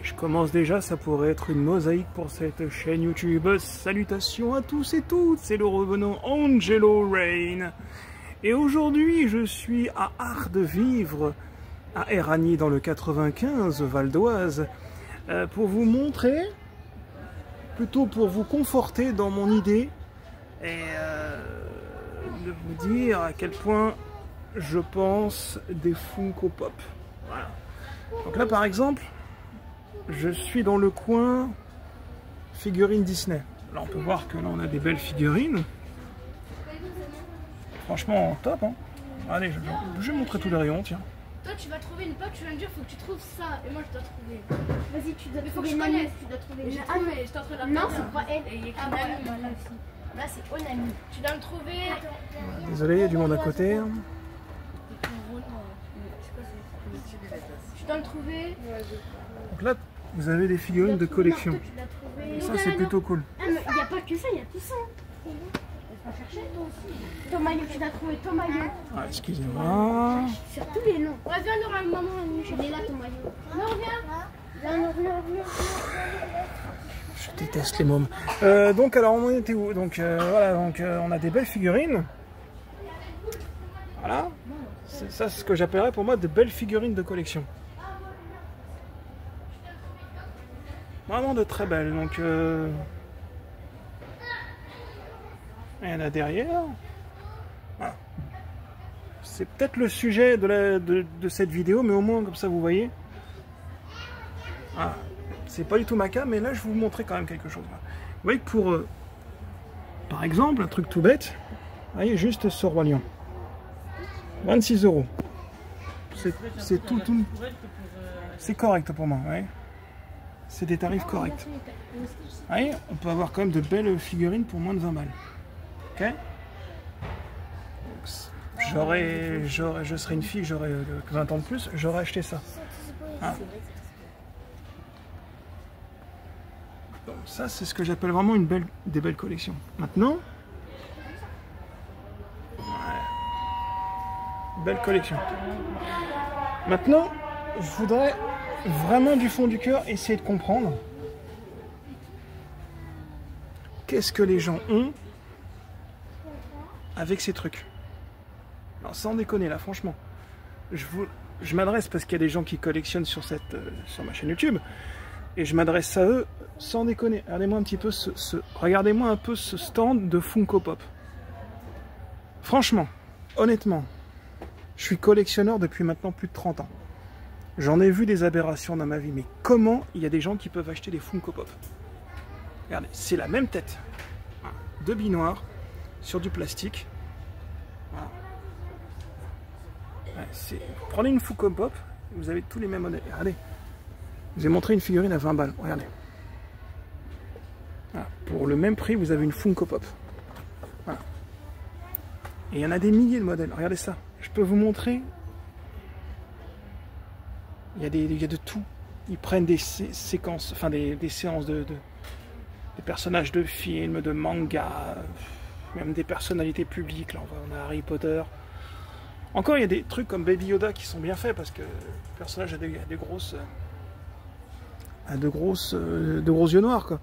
Je commence déjà, ça pourrait être une mosaïque pour cette chaîne YouTube. Salutations à tous et toutes, c'est le revenant Angelo Rain. Et aujourd'hui, je suis à Art de Vivre, à Éragny dans le 95, Val d'Oise, pour vous montrer, plutôt pour vous conforter dans mon idée, et de vous dire à quel point je pense des Funko Pop. Voilà. Donc là, par exemple, je suis dans le coin figurines Disney. Là, on peut voir que là, on a des belles figurines. Franchement, top, hein. Allez, je vais montrer tous les rayons, tiens. Toi, tu vas trouver une pote, tu vas me dire, faut que tu trouves ça. Et moi, je dois trouver. Vas-y, tu dois Mais faut que trouver je une connaisse. amie. Tu dois trouver. Une J'ai amie. trouvé, j'étais en train de la Non, regarder. c'est pas elle. Et il y a écrit Ah, Nami. voilà, là aussi. Là, c'est Onami. Tu dois me trouver. Désolé, il y a du monde à côté. Tu dois me trouver. Donc là, vous avez des figurines de collection. Non, toi, tu l'as trouvé. Ça, c'est plutôt cool. Ah, mais il n'y a pas que ça, il y a tout ça. Laisse-moi chercher, toi aussi. Tomayo, tu l'as trouvé, Tomayo. Ah, excusez-moi. Sur tous les noms. Ouais, viens, Laura, avec maman. Il est là, Tomayo. Non, viens. Viens. Je déteste les mômes. Donc, alors, on était où? Donc, voilà, donc, on a des belles figurines. Voilà. C'est ça, c'est ce que j'appellerais pour moi de belles figurines de collection. Vraiment de très belles. Donc, il y en a derrière. Voilà. C'est peut-être le sujet de cette vidéo, mais au moins, comme ça, vous voyez. Voilà. C'est pas du tout ma cam, mais là, je vais vous montrer quand même quelque chose. Vous voyez que pour, par exemple, un truc tout bête, vous voyez, juste ce Roi Lion. 26 €. C'est tout. C'est correct pour moi, ouais. C'est des tarifs corrects. Vous voyez, on peut avoir quand même de belles figurines pour moins de 20 balles. Ok. Je serais une fille, j'aurais 20 ans de plus, j'aurais acheté ça. Ah. Donc ça, c'est ce que j'appelle vraiment des belles collections. Maintenant, belle collection. Maintenant, je voudrais vraiment du fond du cœur essayer de comprendre qu'est-ce que les gens ont avec ces trucs. Alors sans déconner là, franchement, je m'adresse parce qu'il y a des gens qui collectionnent sur ma chaîne YouTube, et je m'adresse à eux sans déconner. Regardez-moi un petit peu regardez-moi un peu ce stand de Funko Pop. Franchement, honnêtement, je suis collectionneur depuis maintenant plus de 30 ans. J'en ai vu des aberrations dans ma vie, mais comment il y a des gens qui peuvent acheter des Funko Pop? Regardez, c'est la même tête. Deux billes noires sur du plastique. Voilà. Ouais, prenez une Funko Pop, vous avez tous les mêmes modèles. Regardez, je vous ai montré une figurine à 20 balles. Regardez. Voilà. Pour le même prix, vous avez une Funko Pop. Voilà. Et il y en a des milliers de modèles. Regardez ça. Je peux vous montrer. Il y a de tout. Ils prennent des séquences, enfin des séances des personnages de films, de mangas, même des personnalités publiques. Là, on a Harry Potter. Encore, il y a des trucs comme Baby Yoda qui sont bien faits parce que le personnage a de gros yeux noirs, quoi.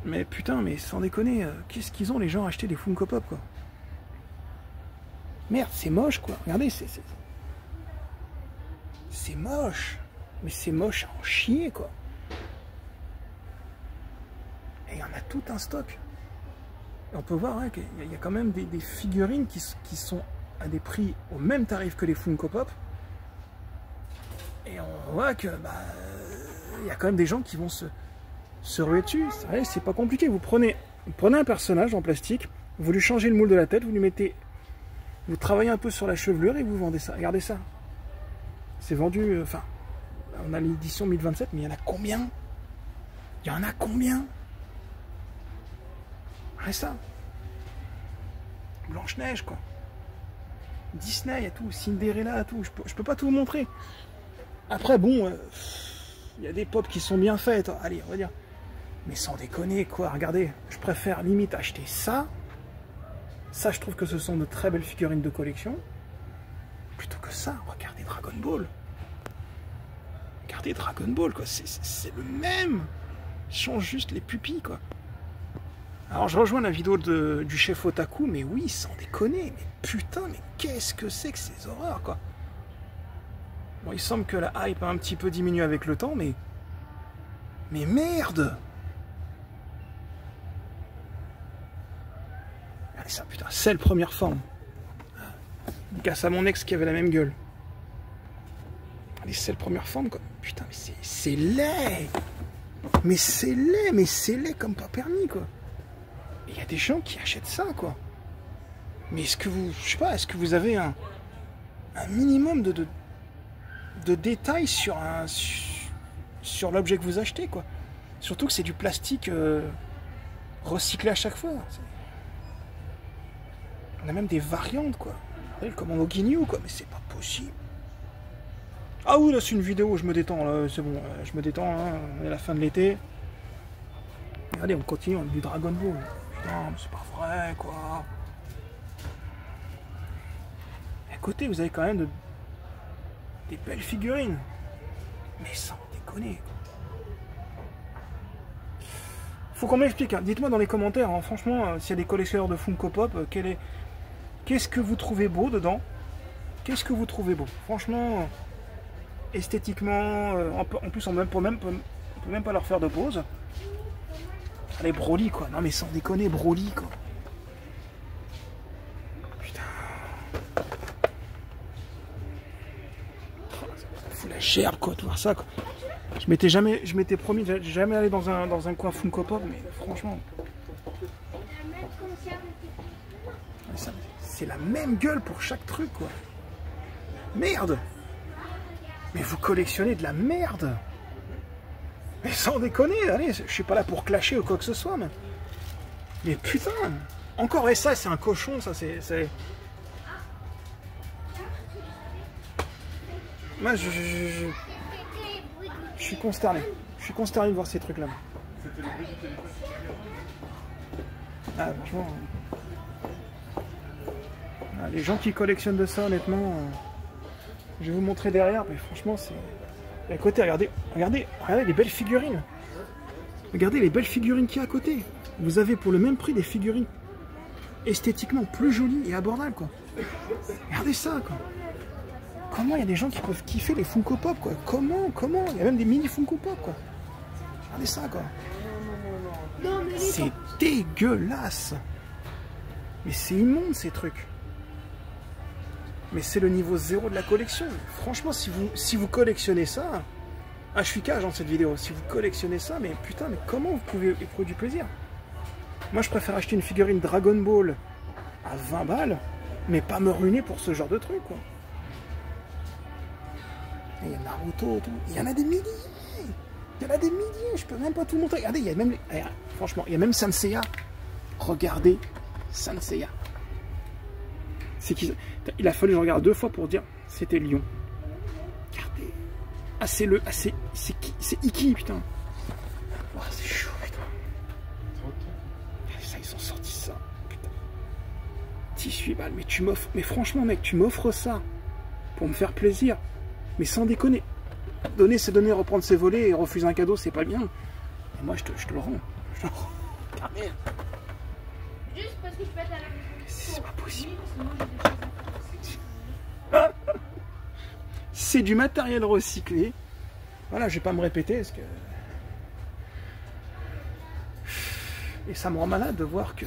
Mais putain, mais sans déconner, qu'est-ce qu'ils ont les gens à acheter des Funko Pop, quoi. Merde, c'est moche, quoi. Regardez, c'est moche. Mais c'est moche à en chier, quoi. Et il y en a tout un stock. Et on peut voir hein, qu'il y a quand même des figurines qui sont à des prix au même tarif que les Funko Pop. Et on voit que il y a quand même des gens qui vont se ruer dessus. C'est pas compliqué. Vous prenez un personnage en plastique, vous lui changez le moule de la tête, vous lui mettez... Vous travaillez un peu sur la chevelure et vous vendez ça. Regardez ça. C'est vendu... Enfin, on a l'édition 1027, mais il y en a combien? Il y en a combien? Regardez ça. Blanche-Neige, quoi. Disney, il y a tout. Cinderella, tout. Je peux pas tout vous montrer. Après, bon... il y a des pop qui sont bien faites. Allez, on va dire... Mais sans déconner, quoi. Regardez, je préfère limite acheter ça. Ça, je trouve que ce sont de très belles figurines de collection. Plutôt que ça, regardez Dragon Ball. Regardez Dragon Ball, quoi. C'est le même. Il change juste les pupilles, quoi. Alors, je rejoins la vidéo du chef Otaku, mais oui, sans déconner. Mais putain, mais qu'est-ce que c'est que ces horreurs, quoi. Bon, il semble que la hype a un petit peu diminué avec le temps, mais... Mais merde! Regardez ça, putain, c'est la première forme. Casse à mon ex qui avait la même gueule. Allez, c'est la première forme, quoi. Putain, mais c'est laid! Mais c'est laid comme pas permis, quoi. Il y a des gens qui achètent ça, quoi. Mais est-ce que vous... Je sais pas, est-ce que vous avez un minimum de détails sur l'objet que vous achetez, quoi. Surtout que c'est du plastique recyclé à chaque fois. On a même des variantes, quoi. Le commando Ginyu, quoi. Mais c'est pas possible. Ah oui, là c'est une vidéo où je me détends, là, c'est bon, je me détends, hein, on est à la fin de l'été. Regardez, on continue, on a du Dragon Ball. Putain, mais c'est pas vrai, quoi. Et à côté, vous avez quand même des belles figurines. Mais sans déconner, quoi. Faut qu'on m'explique, hein. Dites-moi dans les commentaires, hein, franchement, s'il y a des collectionneurs de Funko Pop, qu'est-ce que vous trouvez beau dedans? Qu'est-ce que vous trouvez beau? Franchement... esthétiquement, en plus on peut même pas leur faire de pause. Allez, Broly, quoi. Non mais sans déconner, Broly, quoi. Putain. Ça fout la gerbe, quoi, de voir ça, quoi. Je m'étais promis, jamais aller dans un coin Funko Pop, mais franchement. C'est la même gueule pour chaque truc, quoi. Merde. Mais vous collectionnez de la merde. Mais sans déconner, allez, je suis pas là pour clasher ou quoi que ce soit, mais putain. Encore, et ça, c'est un cochon, ça, c'est... Moi, je suis consterné. Je suis consterné de voir ces trucs-là. Ah, franchement... Ah, les gens qui collectionnent de ça, honnêtement... Je vais vous montrer derrière, mais franchement, c'est... Et à côté, regardez les belles figurines. Regardez les belles figurines qu'il y a à côté. Vous avez pour le même prix des figurines esthétiquement plus jolies et abordables, quoi. Regardez ça, quoi. Comment il y a des gens qui peuvent kiffer les Funko Pop, quoi. Comment il y a même des mini Funko Pop, quoi. Regardez ça, quoi. C'est dégueulasse. Mais c'est immonde, ces trucs. Mais c'est le niveau 0 de la collection. Franchement, si vous collectionnez ça... Ah, je suis cage dans cette vidéo. Si vous collectionnez ça, mais putain, mais comment vous pouvez éprouver du plaisir? Moi, je préfère acheter une figurine Dragon Ball à 20 balles, mais pas me ruiner pour ce genre de truc, quoi. Il y a Naruto, tout. Il y en a des milliers. Il y en a des milliers. Je peux même pas tout montrer. Regardez, il y a même... Franchement, il y a même Sanseiya. Regardez Sanseiya. Il a fallu que je regarde 2 fois pour dire c'était Lyon. Regardez. Ah, c'est Iki, putain. Oh, c'est chaud, putain. Ça, ils ont sorti ça. Putain. 18 balles, mais tu m'offres. Mais franchement, mec, tu m'offres ça pour me faire plaisir. Mais sans déconner. Donner, c'est donner, reprendre, c'est voler, et refuser un cadeau, c'est pas bien. Et moi, je te le rends. Je te le rends. Regardez. Juste parce que je peux être à la... C'est pas possible. C'est du matériel recyclé. Voilà, je vais pas me répéter parce que... Et ça me rend malade de voir que...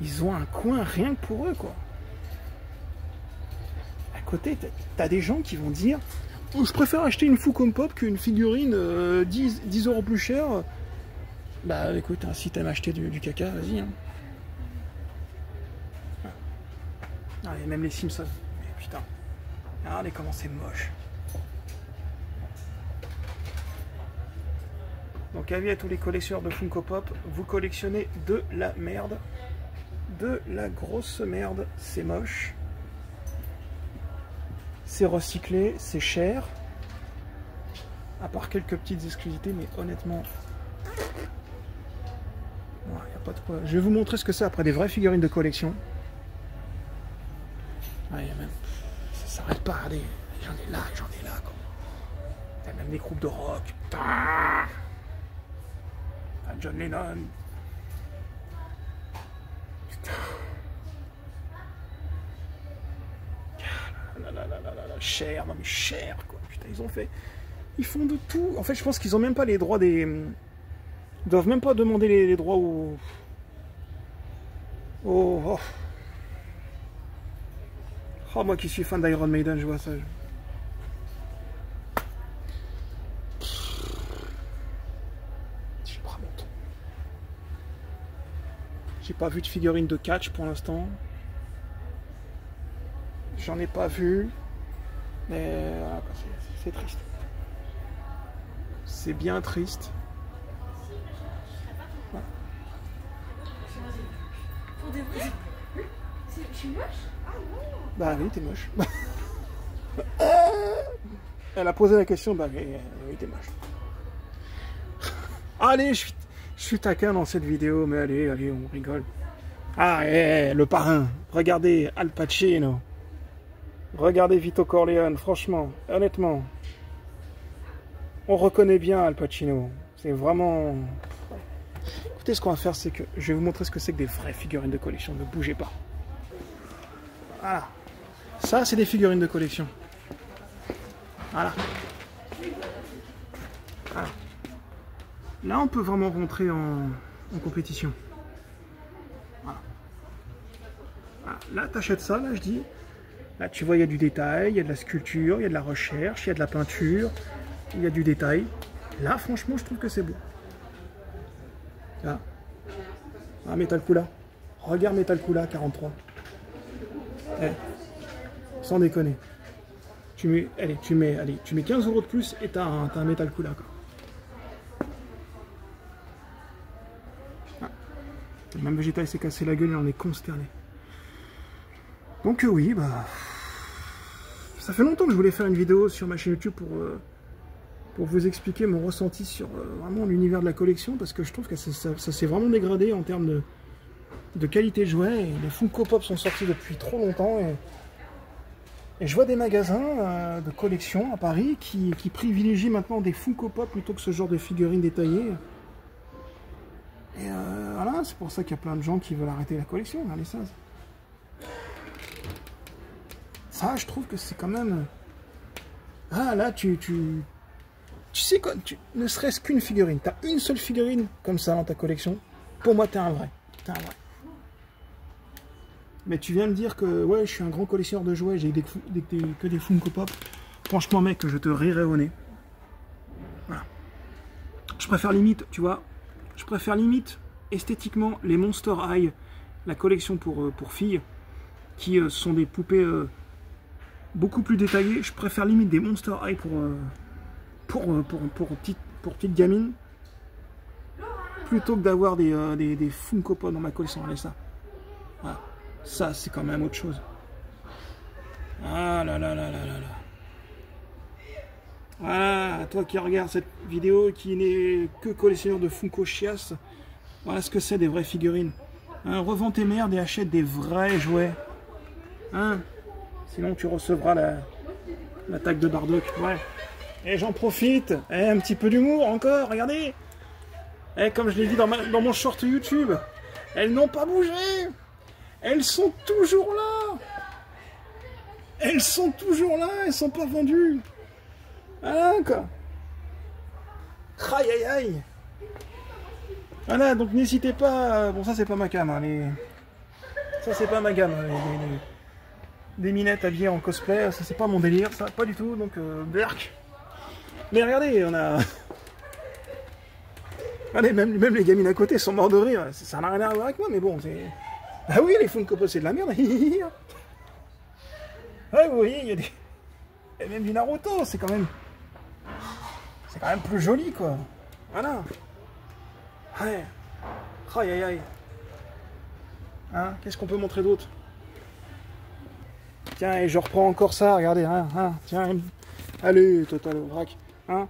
Ils ont un coin rien que pour eux, quoi. À côté, t'as des gens qui vont dire oh, je préfère acheter une Funko Pop qu'une figurine 10 € plus chère. Bah écoute, hein, si t'aimes acheter du caca, vas-y. Hein. Ah, et même les Simpsons. Mais putain. Regardez comment c'est moche. Donc avis à tous les collectionneurs de Funko Pop, vous collectionnez de la merde. De la grosse merde. C'est moche. C'est recyclé, c'est cher. À part quelques petites exclusivités, mais honnêtement... Ouais, y a pas de quoi. Je vais vous montrer ce que c'est après des vraies figurines de collection. Ouais, même... Ça s'arrête pas, regardez. J'en ai là, quoi. T'as même des groupes de rock. Putain. T'as John Lennon. Putain. Cher, non mais cher, quoi. Putain, ils font de tout. En fait, je pense qu'ils ont même pas les droits des... Ils doivent même pas demander les droits aux... Oh, moi qui suis fan d'Iron Maiden, je vois ça. J'ai pas vu de figurine de catch pour l'instant. J'en ai pas vu. Mais voilà, c'est triste. C'est bien triste. Ouais. Je suis moche? Ah non. Bah oui, t'es moche. Elle a posé la question, bah oui, t'es moche. Allez, je suis taquin dans cette vidéo, mais allez, on rigole. Ah, le parrain. Regardez, Al Pacino. Regardez Vito Corleone, franchement, honnêtement. On reconnaît bien Al Pacino. C'est vraiment... Écoutez, ce qu'on va faire, c'est que je vais vous montrer ce que c'est que des vraies figurines de collection. Ne bougez pas. Voilà. Ça, c'est des figurines de collection. Voilà. Voilà. Là, on peut vraiment rentrer en compétition. Voilà. Voilà. Là, t'achètes ça, là, je dis. Là, tu vois, il y a du détail, il y a de la sculpture, il y a de la recherche, il y a de la peinture, il y a du détail. Là, franchement, je trouve que c'est beau. Là. Ah, Metal Kula. Regarde Metal Kula 43. Eh, sans déconner. Tu mets 15 € de plus et t'as un Metal Kula, quoi. Ah. Même Vegeta s'est cassé la gueule et on est consterné. Donc oui, bah... Ça fait longtemps que je voulais faire une vidéo sur ma chaîne YouTube pour vous expliquer mon ressenti sur vraiment l'univers de la collection, parce que je trouve que ça s'est vraiment dégradé en termes de qualité de jouets, et les Funko Pop sont sortis depuis trop longtemps, et je vois des magasins de collection à Paris qui privilégient maintenant des Funko Pop plutôt que ce genre de figurines détaillées. Et voilà, c'est pour ça qu'il y a plein de gens qui veulent arrêter la collection, regardez ça. Ça, je trouve que c'est quand même... Ah, là, tu sais quoi, ne serait-ce qu'une figurine. T'as une seule figurine comme ça dans ta collection. Pour moi, t'es un vrai. T'es un vrai. Mais tu viens me dire que, ouais, je suis un grand collectionneur de jouets, j'ai que des Funko Pop. Franchement, mec, je te rirai au nez. Voilà. Je préfère limite, tu vois, esthétiquement les Monster High, la collection pour filles, qui sont des poupées beaucoup plus détaillées. Je préfère limite des Monster High pour petites gamines, plutôt que d'avoir des Funko Pop dans ma collection. Regardez ça. Voilà. Ça, c'est quand même autre chose. Ah là là là là là là. Voilà, toi qui regardes cette vidéo, qui n'est que collectionneur de Funko chiasse, voilà ce que c'est des vraies figurines. Hein, revends tes merdes et achète des vrais jouets. Hein, sinon tu recevras l'attaque de Bardock. Ouais. Et j'en profite. Un petit peu d'humour encore, regardez. Et comme je l'ai dit dans mon short YouTube, elles n'ont pas bougé. Elles sont toujours là. Elles sont toujours là, elles sont pas vendues. Voilà quoi. Aïe aïe aïe. Voilà, donc n'hésitez pas. Bon, ça c'est pas ma cam. Hein, ça c'est pas ma gamme. Des minettes habillées en cosplay, ça c'est pas mon délire, ça pas du tout. Donc berk. Mais regardez, on a. Allez, même les gamines à côté sont morts de rire. Ça n'a rien à voir avec moi, mais bon, c'est. Ah oui, les Funko Pop c'est de la merde. Ouais, vous voyez, il y a des. Et même du Naruto, c'est quand même plus joli, quoi. Voilà. Ouais. Aïe aïe aïe. Hein, qu'est-ce qu'on peut montrer d'autre? Tiens, et je reprends encore ça, regardez, hein, tiens. Allez, Total Vrac. Hein,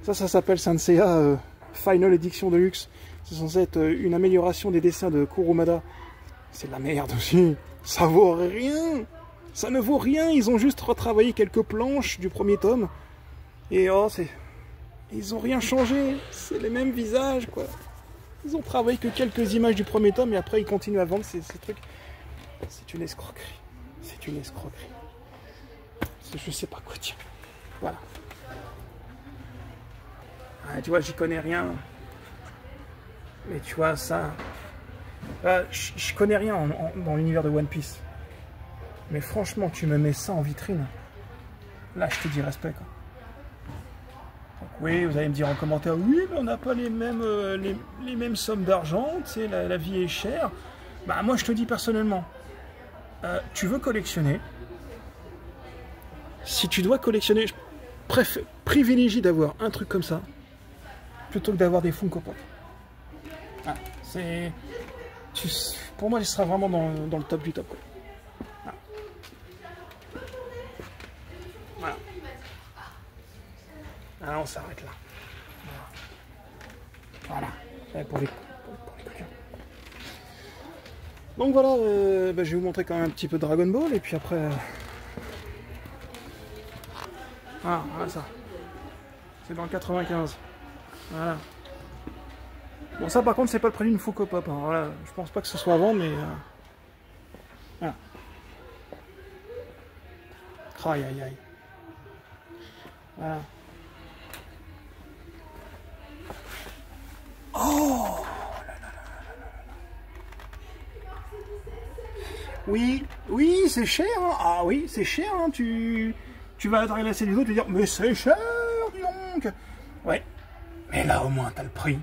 ça s'appelle Sanseiya Final Edition Deluxe. C'est censé être une amélioration des dessins de Kurumada. C'est de la merde aussi. Ça vaut rien. Ça ne vaut rien, ils ont juste retravaillé quelques planches du premier tome. Et oh, c'est... Ils ont rien changé, c'est les mêmes visages, quoi. Ils ont travaillé que quelques images du premier tome et après ils continuent à vendre ces trucs. C'est une escroquerie. C'est une escroquerie. Je sais pas quoi dire. Voilà. Ah, tu vois, j'y connais rien. Mais tu vois, ça... je connais rien dans l'univers de One Piece. Mais franchement, tu me mets ça en vitrine. Là, je te dis respect, quoi. Donc, oui, vous allez me dire en commentaire, oui, mais on n'a pas les mêmes sommes d'argent, tu sais, la vie est chère. Bah, moi, je te dis personnellement, tu veux collectionner. Si tu dois collectionner, je privilégie d'avoir un truc comme ça, plutôt que d'avoir des Funko Pop. Ah, pour moi, il sera vraiment dans le top du top, quoi. Voilà. Ah, on s'arrête là. Voilà. Pour les coquins. Donc voilà, je vais vous montrer quand même un petit peu Dragon Ball et puis après... Ah, voilà ça. C'est dans le 95. Voilà. Bon, ça par contre, c'est pas le prix d'une Funko Pop. Hein. Voilà. Je pense pas que ce soit à vendre, mais... Voilà. Aïe aïe aïe. Voilà. Oh là là là là. Oui, oui, c'est cher. Hein. Ah oui, c'est cher. Hein. Tu vas adresser les autres et dire, mais c'est cher, dis donc. Ouais. Mais là, au moins, t'as le prix.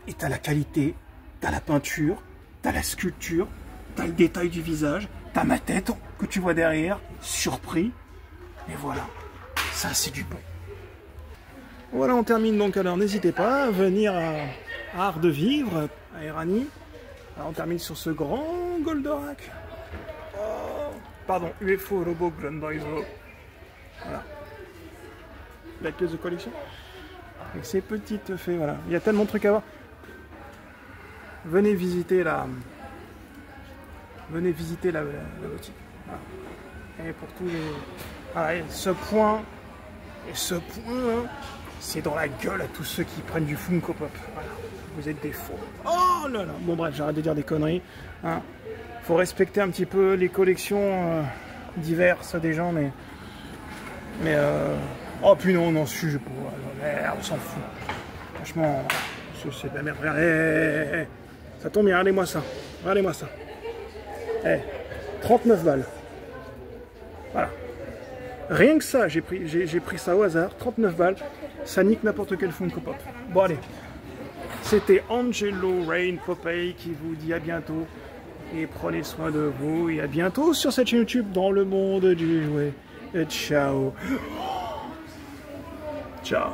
Et t'as la qualité. T'as la peinture. T'as la sculpture. T'as le détail du visage. T'as ma tête que tu vois derrière. Surpris. Et voilà. Ça, c'est du bon. Voilà, on termine donc. Alors, n'hésitez pas à venir à Art de Vivre, à Erani. Alors, on termine sur ce grand Goldorak. Oh, pardon, UFO Robo Grandizo. Voilà. La pièce de collection. Avec ces petites fées, voilà. Il y a tellement de trucs à voir. Venez visiter la boutique. Voilà. Et pour tous les... Ah, et ce point, c'est dans la gueule à tous ceux qui prennent du Funko Pop. Voilà. Vous êtes des faux. Oh là là. Bon bref, j'arrête de dire des conneries. Hein. Faut respecter un petit peu les collections diverses des gens, mais oh puis non, je suis pas. On s'en fout. Franchement, c'est de la merde. Regardez, ça tombe bien. Regardez-moi ça. Regardez-moi ça. 39 balles. Voilà. Rien que ça, j'ai pris ça au hasard, 39 balles, ça nique n'importe quel Funko Pop. Bon allez, c'était Angelo Rain Popeye qui vous dit à bientôt, et prenez soin de vous, et à bientôt sur cette chaîne YouTube dans le monde du jouet. Et ciao. Ciao.